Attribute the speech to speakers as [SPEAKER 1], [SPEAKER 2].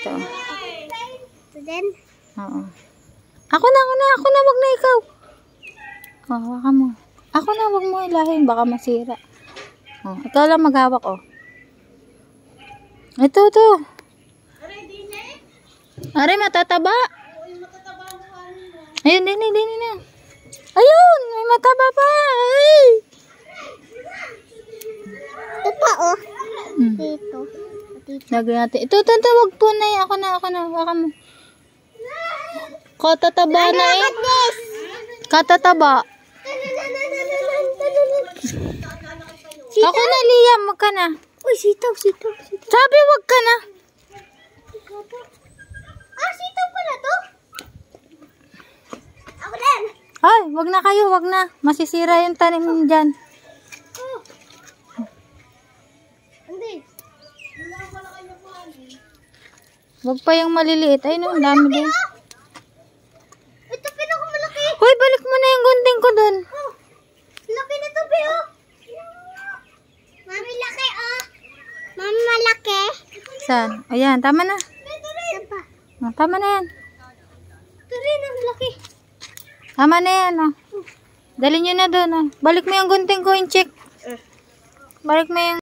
[SPEAKER 1] Ito.
[SPEAKER 2] Ito din?
[SPEAKER 1] Oo. Ako na. Wag na ikaw. Oh, hawakan mo. Ako na, wag mo ilahin. Baka masira. Oh, ikaw lang maghawak, oh. Ito. Are, matataba. Ayun, din na. Ayun, may mataba pa. Ay!
[SPEAKER 2] Ito pa, oh. Dito.
[SPEAKER 1] Lagyan natin. Ito, wag po na. Ako na. Hawakan mo. Katataba na eh. Katataba. Ako na, Liam. Wag ka na.
[SPEAKER 2] Uy, sitaw.
[SPEAKER 1] Sabi, wag ka na.
[SPEAKER 2] Sitaw pala to? Ako din.
[SPEAKER 1] Ay, wag na kayo, wag na. Masisira yung tanim dyan.
[SPEAKER 2] Hindi.
[SPEAKER 1] Wag pa yung maliliit. Ay, no, dami din.
[SPEAKER 2] Ito pinakamalaki.
[SPEAKER 1] Hoy, balik mo na yung gunting ko dun.
[SPEAKER 2] Laki na to, Pio. Mami, laki, oh. Mami, malaki.
[SPEAKER 1] Saan? Ayan, tama na.
[SPEAKER 2] Saan pa?
[SPEAKER 1] Oh, tama na yan.
[SPEAKER 2] Ito rin, ang laki.
[SPEAKER 1] Tama na yan, oh. Dali nyo na dun, oh. Balik mo yung gunting ko, yung check. Balik mo yung